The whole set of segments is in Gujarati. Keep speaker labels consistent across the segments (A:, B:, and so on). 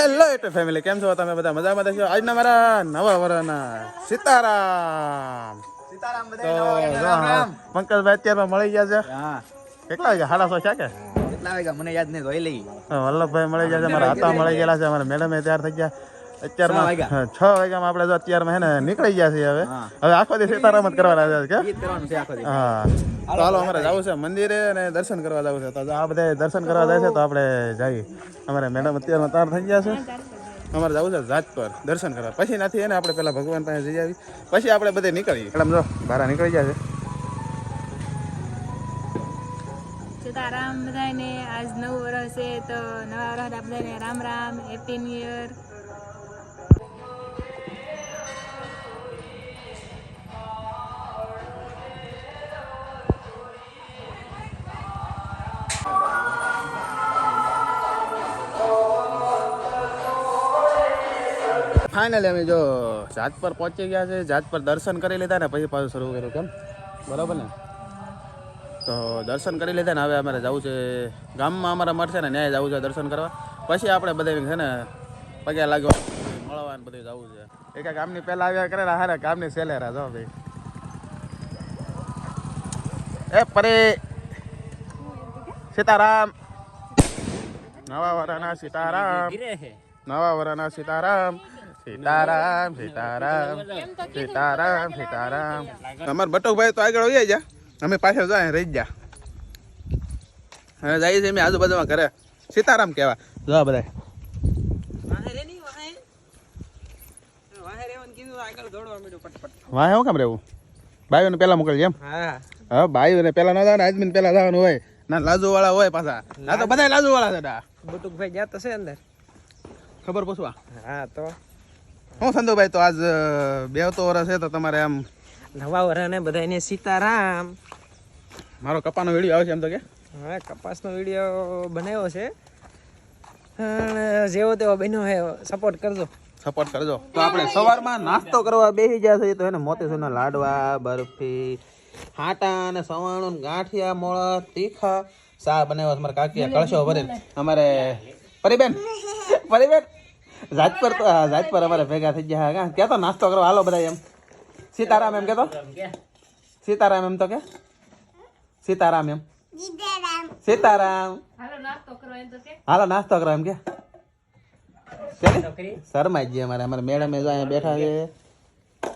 A: હેલો યુટ્યુબ ફેમિલી, કેમ છો તમે બધા? મજામાં છો? આજના મારા નવા વર્ષના સીતારામ. પંકજભાઈ અત્યારમાં મળી ગયા છે. કેટલા વાગ્યા? 6:30 છે કે
B: કેટલા વાગ્યા મને યાદ નહીં, જોઈ લઈ.
A: વલ્લભભાઈ મળી ગયા છે, મારા હતા મળી ગયેલા છે, અમારા મેડમે તૈયાર થઈ ગયા. અત્યારમાં 6 વાગ્યામાં આપણે જો અત્યારમાં હે ને નીકળી ગયા છીએ. હવે આખો દી સીતારામ જ કરવાના છે કે હા. તો હાલો, અમારે જવું છે મંદિરે અને દર્શન કરવા જવું છે. તો આ બધા દર્શન કરવા જાય છે તો આપણે જઈએ. અમારે મેડમ અત્યારમાં તૈયાર થઈ ગયા છે. અમારે જવું છે જાજપર દર્શન કરવા. પછી નથી એને આપણે પેલા ભગવાન પાસે જઈ આવી, પછી આપણે બધે નીકળીએ. મેડમ જો બહાર નીકળી ગયા છે.
C: સીતારામ બધાને. આજ નવું વર્ષ છે તો નવા વર્ષ બધાને Ram Ram, happy new year.
A: Finally અમે જો જાજપર પહોંચી ગયા છે. જાજપર દર્શન કરી લીધા ને પછી પાછું શરૂ કર્યું. કેમ બરાબર ને? તો દર્શન કરી લીધા ને હવે અમારે જવું છે ગામમાં. અમારે મળશે ને ન્યાય જવું છે દર્શન કરવા. પછી આપણે બધા છે ને પગે લાગવા મળવા બધું જવું છે. એક ગામની પહેલા આવ્યા કરેલા હારે ગામની સેલેરા જો ભાઈ. એ પરે સીતારામ, નવા વરાના સીતારામ, નવા વરાના સીતારામ, સીતારામ સીતારામ સીતારામ સીતારામ. અમાર બટુકભાઈ તો આગળ આવી જા, અમે પાછળ જાય રહી જા. હવે જઈએ છીએ અમે આજુબાજુમાં ઘરે સીતારામ કહેવા. જો બધા વાહ, હું કામ રહેવું? બાઈઓને પેલા મોકલજે એમ. હા, બાઈઓને પેલા ના જવાનું, આદમીને પેલા જવાનું હોય. ના લાજુ વાળા હોય પાછા. ના તો બધા લાજુ વાળા છે.
B: બટુકભાઈ ગયા તો છે અંદર,
A: ખબર પૂછવા.
B: હા તો
A: હું સંધુભાઈ, તો આજ 2 વર્ષ છે તો તમારે આમ
B: નવા વર્ષને બધાને સીતારામ.
A: મારો કપાનો વિડીયો આવે છે એમ તો કે?
B: હા, કપાસનો વિડીયો બનાવ્યો છે. જેવો તેવો બન્યો હે, સપોર્ટ કરજો.
A: સપોર્ટ કરજો. તો આપણે સવારમાં નાસ્તો કરવા બેસી ગયા છે. તો એને મોતીસૂરના લાડવા, બરફી, હાટા અને સવાણું, ગાંઠિયા, મોળા, તીખા, ચા બનાવ્યો છે મારા કાકીએ કળશો ભરીને. અમારે પરિબેન જાજપર તો જાજપર અમારે ભેગા થઈ ગયા. ક્યાં તો નાસ્તો કરવા હાલો બધા એમ. સીતારામ એમ કેતો, સીતારામ એમ તો કે, સીતારામ એમ, સીતારામ. હાલો નાસ્તો કરવા એમ કે. શરમાઈ જઈએ અમારે મેડમ અહીંયા બેઠા છે.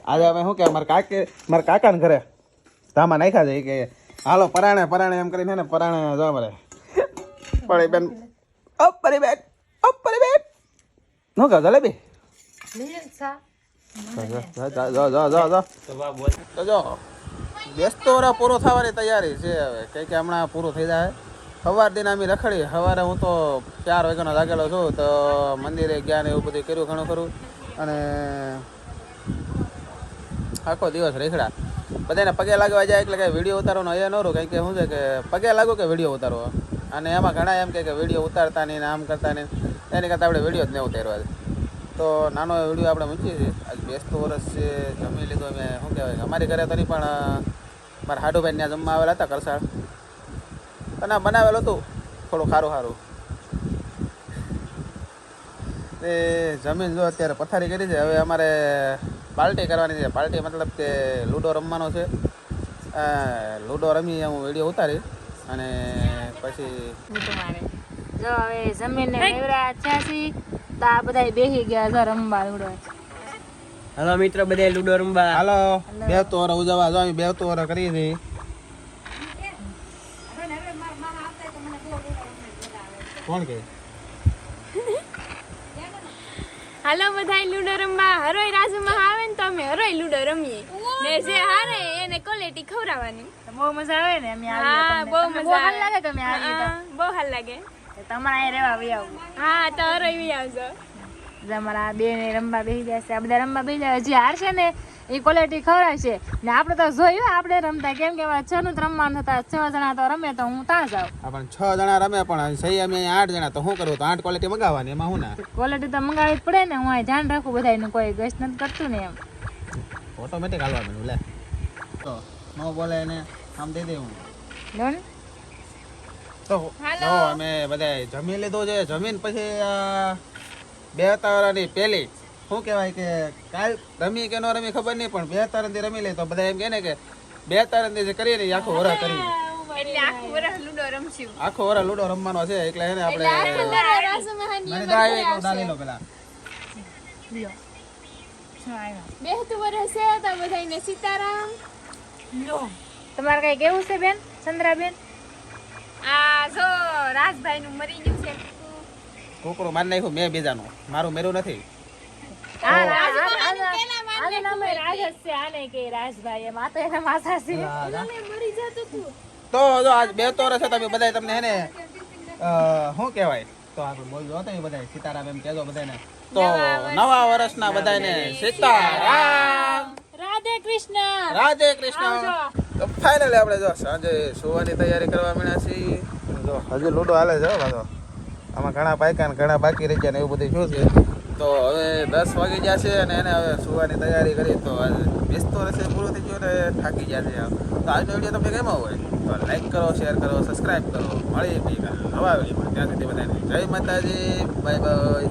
A: આજે અમે શું કે મારા કાકા ને ઘરે ધામા નાખ્યા છે કે હાલો પરાણે એમ કરીને ને પરાણે જો અમારે પરિબેન શું કહો જલેબી જો બેસતો વરા પૂરો થવાની તૈયારી છે હવે. કે હમણાં પૂરું થઈ જાય. સવાર દિન અમે રખડી. સવારે હું તો 4 વાગ્યાનો જાગેલો છું. તો મંદિરે ગયા ને એવું બધું કર્યું ઘણું ખરું. અને આખો દિવસ રેખડા બધાને પગે લાગવા જાય એટલે કંઈ વિડીયો ઉતારવાનો અહીંયા ન રહું. કંઈ કે શું છે કે પગે લાગો કે વિડીયો ઉતારવો. અને એમાં ઘણા એમ કે વિડીયો ઉતારતા નહીં ને આમ કરતા નહીં, એની કરતાં આપણે વિડીયો જ નહીં ઉતારવા છે. તો નાનો વિડીયો આપણે મૂકીએ છીએ. આજ 2 વર્ષ છે. જમી લીધું અમે. શું કહેવાય, અમારી ઘરે તો નહીં પણ મારા હાડુભાઈ ત્યાં જમવા આવેલા હતા કરસાળ. અને બનાવેલું હતું થોડું સારું. એ જમીન જો અત્યારે પથારી કરી છે. હવે અમારે પાર્ટી કરવાની છે. પાર્ટી મતલબ કે લૂડો રમવાનો છે. લૂડો રમી હું વિડીયો ઉતારી અને પછી
C: જો હવે જમીને મેવરા છાસી તો આ બધા બેસી ગયા છે રમવા લૂડો.
B: હાલો મિત્રો, બધા લૂડો રમવા.
A: હાલો 2 વર્ષ ઉજવવા. જો અમે 2 વર્ષ કરીએ છીએ. કોણ કે
C: હાલો બધા લૂડો રમવા. હરોય રાજુમાં આવે ને તો અમે હરોય લૂડો રમીએ ને જે હારે એને ક્વોલિટી ખવડાવવાની. બહુ મજા આવે ને. અમે હા, બહુ મજા આવે. લાગે તમે આવીએ તો બહુ હાલ લાગે. તમારે અહીં રહેવા વી આવું. હા, તો હરોય વી આવજો. અમારા બેને રમવા બેસી જાય છે. આ બધા રમવા બેસી જાય. જે હારશે ને એ ક્વોલિટી ખવડાવશે ને. આપણે તો જોયું આપણે રમતા, કેમ કે 6 નું રમવાનું થતા 6 જણા તો રમે તો હું ત્યાં જાઉં.
A: પણ 6 જણા રમે પણ સહી અમે 8 જણા. તો શું કરવું? તો 8 ક્વોલિટી મંગાવવાની. એમાં શું ના
C: ક્વોલિટી તો મંગાવવી જ પડે ને. હું અહીં ધ્યાન રાખું બધાનું, કોઈ ગેસ નથી કરતું ને એમ.
A: ઓટોમેટિક હાલવા બન્યું લે. તો ન બોલે એને આમ દઈ દેવું. તો અમે બધા જમી લીધું છે. જમીન પછી બેહતારાની પહેલી શું કહેવાય કે કાલ રમી કે ન રમી ખબર નહીં પણ બેહતારાથી રમી લે તો બધા એમ કહે ને કે બેહતારાથી જે કરીએ ને એ આખો વરહ કરી
C: એટલે આખું વરસ લૂડો રમશું
A: આખો વરહ લૂડો રમવાનો છે એટલે એને આપણે
C: આખું વરસ રાજુ મહાની
A: મને દા એક દા લઈ લો પેલા
C: બેહતું વરસ છે તો બધાને સીતારામ
D: તમારે કઈ કેવું છે બેન ચંદ્રાબેન?
C: આ જો રાજભાઈ નું મરી ગયું છે
A: કુકડું મારી નાખ્યું મેં બીજાનું મારું મેરું નથી
D: આનું નામ રાજ જ છે, આને કે રાજભાઈ એમ. આ તો એના માથા છે.
C: મરી જતું તું
A: તો જો આજ બે તોર છે તમે બધા તમને હે ને શું કહેવાય તો આપણે બોલજો તો એ બધા સીતારામ એમ કહેજો બધાને તો નવા વર્ષના બધાને સીતારામ
D: રાધે કૃષ્ણ.
A: રાધે કૃષ્ણ. તો ફાઇનલી આપણે જો સાંજે સુવાની તૈયારી કરવા માંડ્યા છીએ. જો હજી લૂડો હાલે છે હો પાછો. આમાં ઘણા પાક્યા ને ઘણા બાકી રહી ગયા ને એવું બધું શું છે. તો હવે 10 વાગી ગયા છે અને એને હવે સુવાની તૈયારી કરી તો આજે બેસતો રહેશે પૂરું થઈ ગયું ને થાકી ગયા છે. તો આજનો વિડીયો તમને ગમ્યો હોય તો લાઈક કરો, શેર કરો, સબસ્ક્રાઈબ કરો. મળીએ નવા વિડીયોમાં. ત્યાં સુધી બધાને જય માતાજી, બાય બાય.